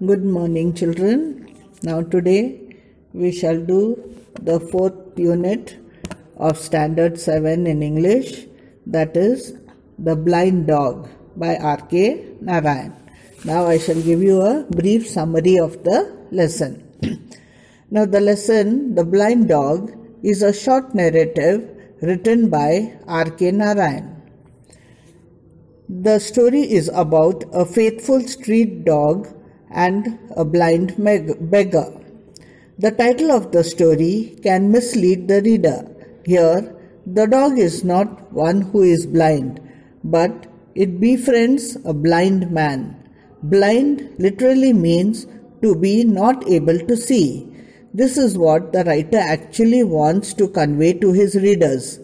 Good morning, children. Now, today we shall do the fourth unit of Standard 7 in English, that is The Blind Dog by R.K. Narayan. Now, I shall give you a brief summary of the lesson. Now, the lesson, The Blind Dog, is a short narrative written by R.K. Narayan. The story is about a faithful street dog and a blind beggar. The title of the story can mislead the reader. Here, the dog is not one who is blind, but it befriends a blind man. Blind literally means to be not able to see. This is what the writer actually wants to convey to his readers.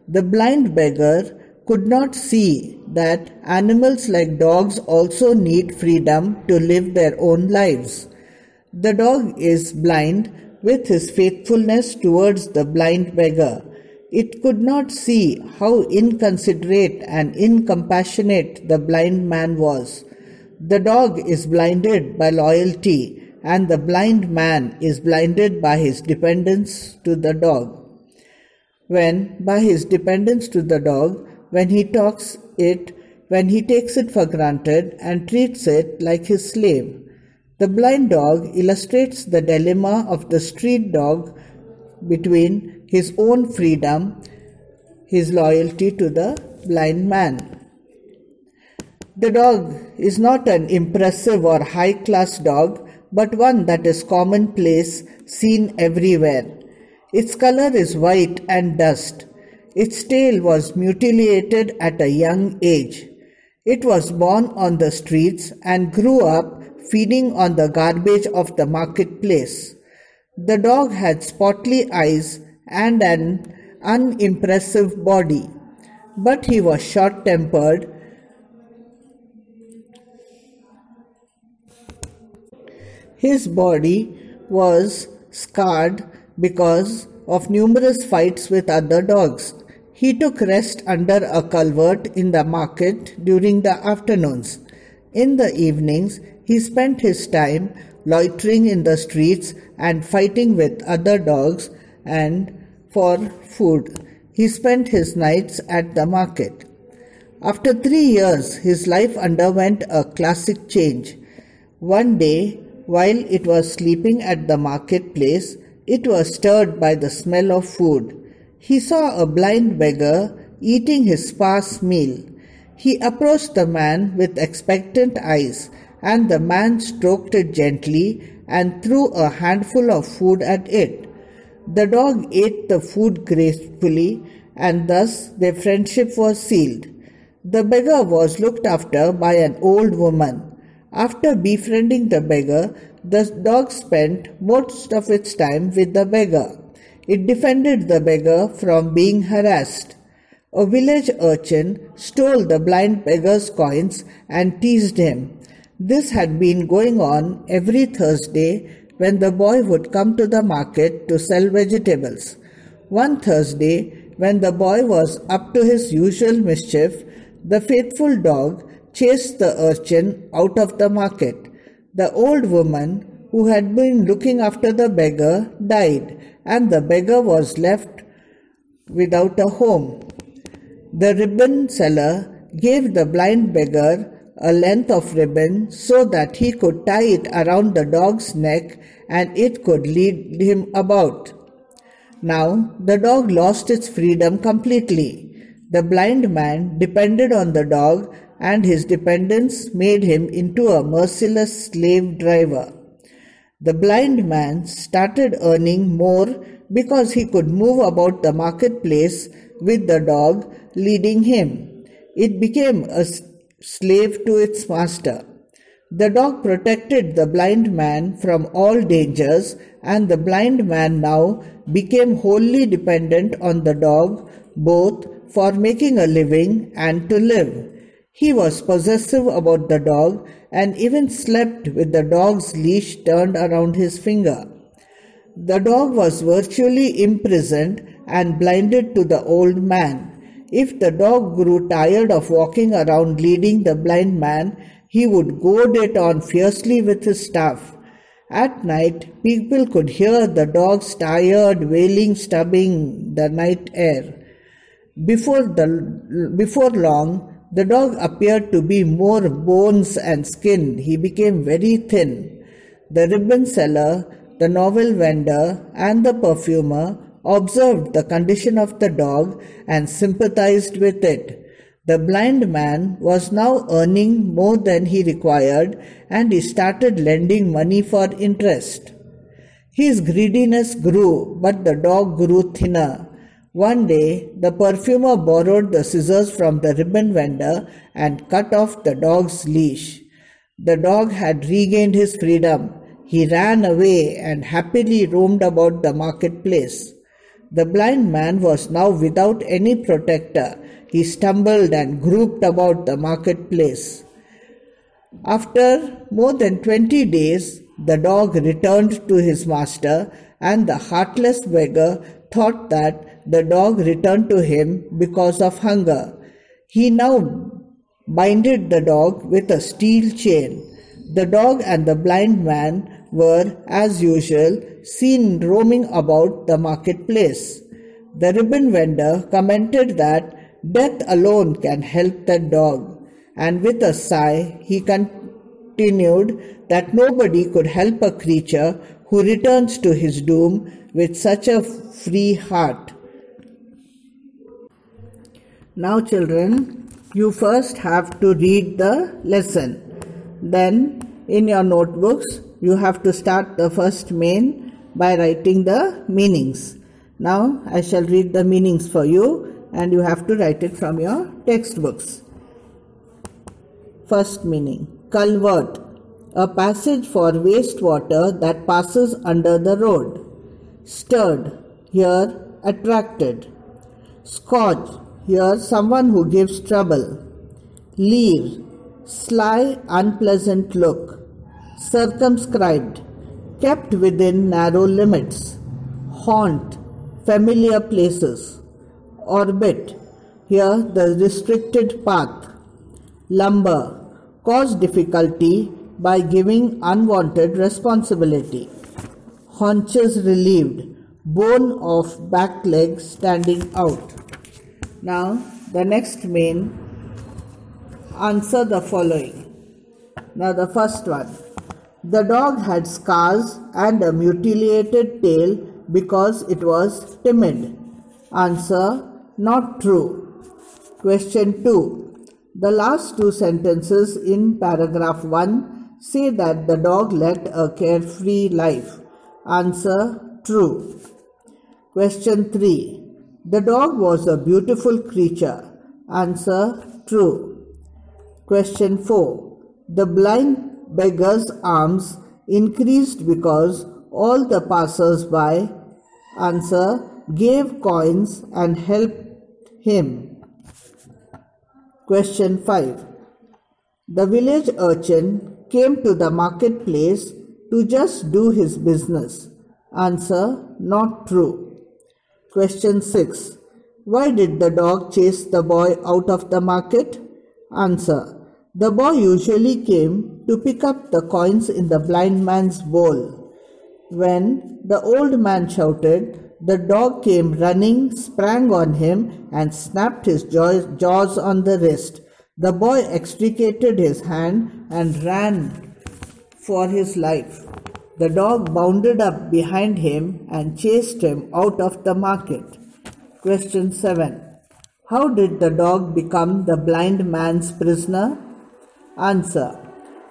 The blind beggar could not see that animals like dogs also need freedom to live their own lives. The dog is blind with his faithfulness towards the blind beggar. It could not see how inconsiderate and incompassionate the blind man was. The dog is blinded by loyalty, and the blind man is blinded by his dependence to the dog. By his dependence to the dog, when he takes it for granted and treats it like his slave. The blind dog illustrates the dilemma of the street dog between his own freedom, his loyalty to the blind man. The dog is not an impressive or high-class dog, but one that is commonplace, seen everywhere. Its color is white and dust. Its tail was mutilated at a young age. It was born on the streets and grew up feeding on the garbage of the marketplace. The dog had spotty eyes and an unimpressive body, but he was short-tempered. His body was scarred because of numerous fights with other dogs. He took rest under a culvert in the market during the afternoons. In the evenings, he spent his time loitering in the streets and fighting with other dogs, and for food, he spent his nights at the market. After 3 years, his life underwent a classic change. One day, while it was sleeping at the marketplace, it was stirred by the smell of food. He saw a blind beggar eating his sparse meal. He approached the man with expectant eyes, and the man stroked it gently and threw a handful of food at it. The dog ate the food gracefully, and thus their friendship was sealed. The beggar was looked after by an old woman. After befriending the beggar, the dog spent most of its time with the beggar. It defended the beggar from being harassed. A village urchin stole the blind beggar's coins and teased him. This had been going on every Thursday when the boy would come to the market to sell vegetables. One Thursday, when the boy was up to his usual mischief, the faithful dog chased the urchin out of the market. The old woman who had been looking after the beggar died, and the beggar was left without a home. The ribbon seller gave the blind beggar a length of ribbon so that he could tie it around the dog's neck and it could lead him about. Now the dog lost its freedom completely. The blind man depended on the dog, and his dependence made him into a merciless slave driver. The blind man started earning more because he could move about the marketplace with the dog leading him. It became a slave to its master. The dog protected the blind man from all dangers, and the blind man now became wholly dependent on the dog, both for making a living and to live. He was possessive about the dog and even slept with the dog's leash turned around his finger. The dog was virtually imprisoned and blinded to the old man. If the dog grew tired of walking around leading the blind man, He would goad it on fiercely with his staff. At night, people could hear the dog's tired wailing stubbing the night air. Before long, the dog appeared to be more bones and skin. He became very thin. The ribbon seller, the novel vendor, and the perfumer observed the condition of the dog and sympathized with it. The blind man was now earning more than he required, and he started lending money for interest. His greediness grew, but the dog grew thinner. One day, the perfumer borrowed the scissors from the ribbon vendor and cut off the dog's leash. The dog had regained his freedom. He ran away and happily roamed about the marketplace. The blind man was now without any protector. He stumbled and groped about the marketplace. After more than 20 days, the dog returned to his master, and the heartless beggar thought that the dog returned to him because of hunger. He now binded the dog with a steel chain. The dog and the blind man were, as usual, seen roaming about the marketplace. The ribbon vendor commented that death alone can help that dog, and with a sigh he continued that nobody could help a creature who returns to his doom with such a free heart. Now children, you first have to read the lesson. Then in your notebooks you have to start the first main by writing the meanings. Now I shall read the meanings for you, and you have to write it from your textbooks. First meaning, culvert, a passage for wastewater that passes under the road. Stirred, here attracted. Scotch, here someone who gives trouble. Leer, sly, unpleasant look. Circumscribed, kept within narrow limits. Haunt, familiar places. Orbit, here the restricted path. Lumber, cause difficulty by giving unwanted responsibility. Haunches relieved, bone of back leg standing out. Now the next main, answer the following. Now the first one. The dog had scars and a mutilated tail because it was timid. Answer, not true. Question 2. The last two sentences in paragraph 1 say that the dog led a carefree life. Answer, true. Question 3. The dog was a beautiful creature. Answer, true. Question 4. The blind beggar's alms increased because all the passers-by, answer, gave coins and helped him. Question 5. The village urchin came to the marketplace to just do his business. Answer, not true. Question 6. Why did the dog chase the boy out of the market? Answer, the boy usually came to pick up the coins in the blind man's bowl. When the old man shouted, the dog came running, sprang on him, and snapped his jaws on the wrist. The boy extricated his hand and ran for his life. The dog bounded up behind him and chased him out of the market. Question 7. How did the dog become the blind man's prisoner? Answer.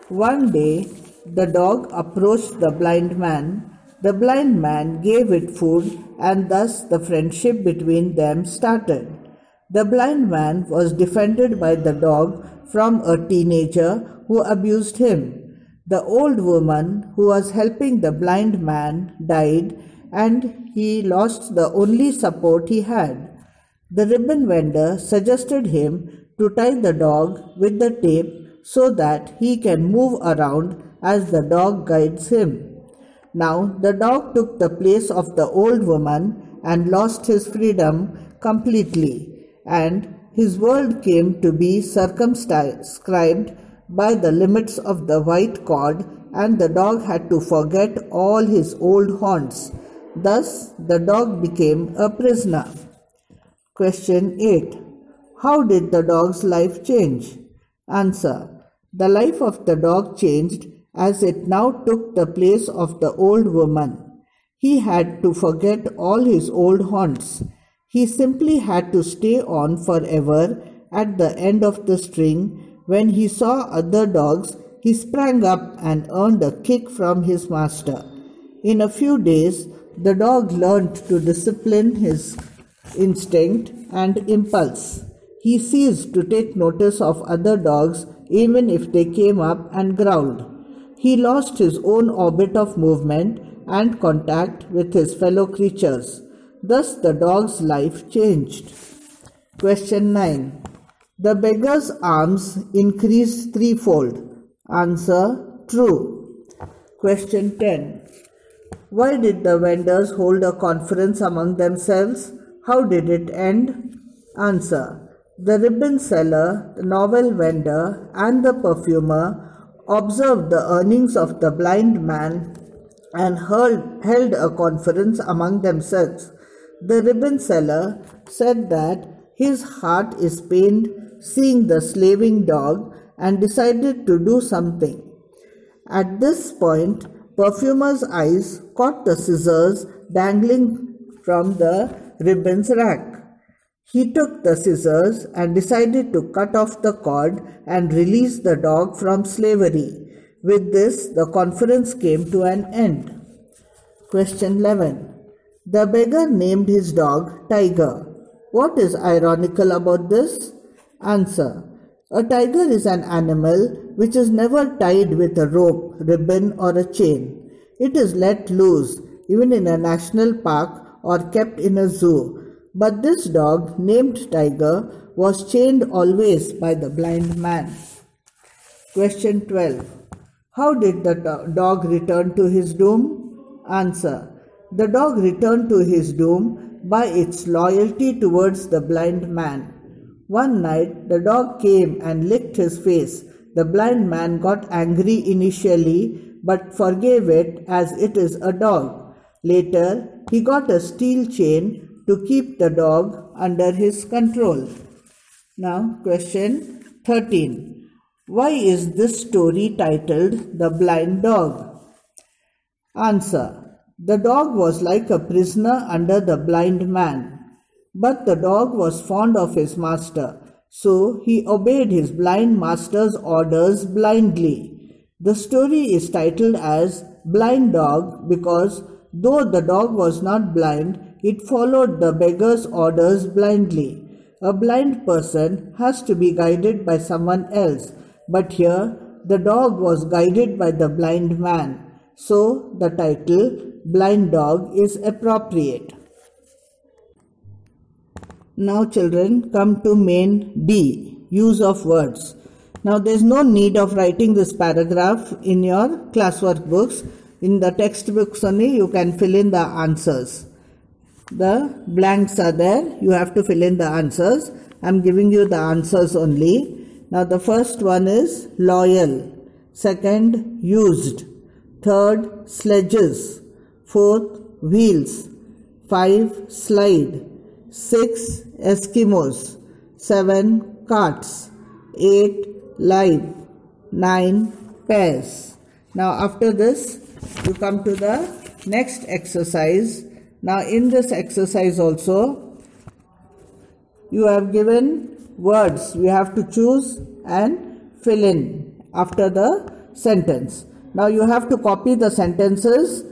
One day, the dog approached the blind man. The blind man gave it food, and thus the friendship between them started. The blind man was defended by the dog from a teenager who abused him. The old woman who was helping the blind man died, and he lost the only support he had. The ribbon vendor suggested him to tie the dog with the tape so that he can move around as the dog guides him. Now the dog took the place of the old woman and lost his freedom completely, and his world came to be circumscribed by the limits of the white cord, and the dog had to forget all his old haunts. Thus, the dog became a prisoner. Question 8. How did the dog's life change? Answer. The life of the dog changed as it now took the place of the old woman. He had to forget all his old haunts. He simply had to stay on forever at the end of the string. When he saw other dogs, he sprang up and earned a kick from his master. In a few days, the dog learned to discipline his instinct and impulse. He ceased to take notice of other dogs even if they came up and growled. He lost his own orbit of movement and contact with his fellow creatures. Thus the dog's life changed. Question 9. The beggar's alms increased threefold. Answer. True. Question 10. Why did the vendors hold a conference among themselves? How did it end? Answer. The ribbon seller, the novel vendor, and the perfumer observed the earnings of the blind man and held a conference among themselves. The ribbon seller said that his heart is pained seeing the slaving dog and decided to do something. At this point, perfumer's eyes caught the scissors dangling from the ribbon's rack. He took the scissors and decided to cut off the cord and release the dog from slavery. With this, the conference came to an end. Question 11. The beggar named his dog Tiger. What is ironical about this? Answer. A tiger is an animal which is never tied with a rope, ribbon, or a chain. It is let loose, even in a national park or kept in a zoo. But this dog, named Tiger, was chained always by the blind man. Question 12. How did the dog return to his doom? Answer. The dog returned to his doom by its loyalty towards the blind man. One night, the dog came and licked his face. The blind man got angry initially, but forgave it as it is a dog. Later, he got a steel chain to keep the dog under his control. Now, question 13. Why is this story titled The Blind Dog? Answer. The dog was like a prisoner under the blind man. But the dog was fond of his master, so he obeyed his blind master's orders blindly. The story is titled as Blind Dog because though the dog was not blind, it followed the beggar's orders blindly. A blind person has to be guided by someone else, but here the dog was guided by the blind man. So the title Blind Dog is appropriate. Now children, come to main D, use of words. Now there is no need of writing this paragraph in your classwork books. In the textbooks only you can fill in the answers. The blanks are there, you have to fill in the answers. I am giving you the answers only. Now the first one is loyal, second used, third sledges, fourth wheels, 5 slide, 6 Eskimos, 7 carts, 8 live, 9 pairs. Now after this you come to the next exercise. Now in this exercise also you have given words. You have to choose and fill in after the sentence. Now you have to copy the sentences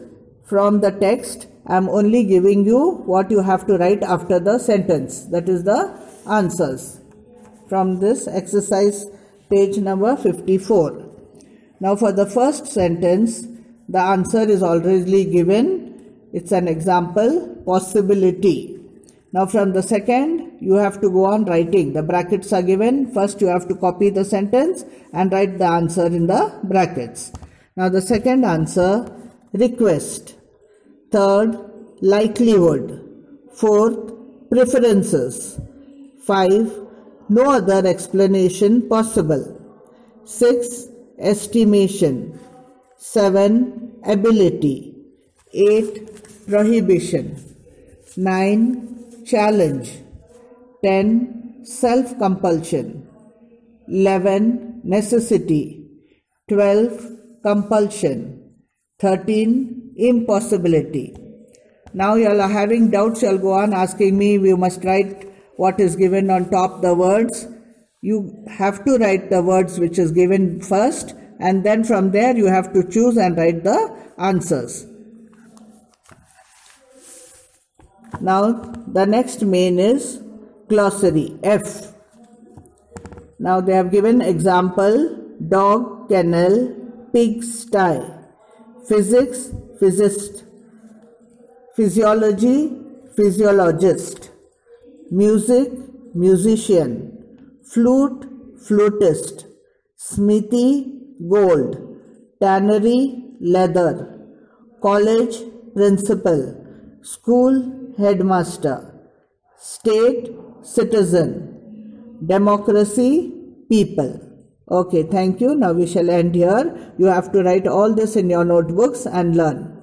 from the text. I am only giving you what you have to write after the sentence. That is the answers from this exercise, page number 54. Now for the first sentence, the answer is already given. It's an example, possibility. Now from the second, you have to go on writing. The brackets are given. First you have to copy the sentence and write the answer in the brackets. Now the second answer, request. Third, likelihood. Fourth, preferences. 5, no other explanation possible. 6. Estimation. 7. Ability. 8. Prohibition. 9. Challenge. 10. Self-compulsion. 11. Necessity. 12. Compulsion. 13. Impossibility. Now you all are having doubts, you all go on asking me, you must write what is given on top, the words. You have to write the words which is given first, and then from there you have to choose and write the answers. Now the next main is glossary, F. Now they have given example: dog, kennel, pig, sty. Physics, physicist. Physiology, physiologist. Music, musician. Flute, flutist. Smithy, gold. Tannery, leather. College, principal. School, headmaster. State, citizen. Democracy, people. Okay, thank you. Now we shall end here. You have to write all this in your notebooks and learn.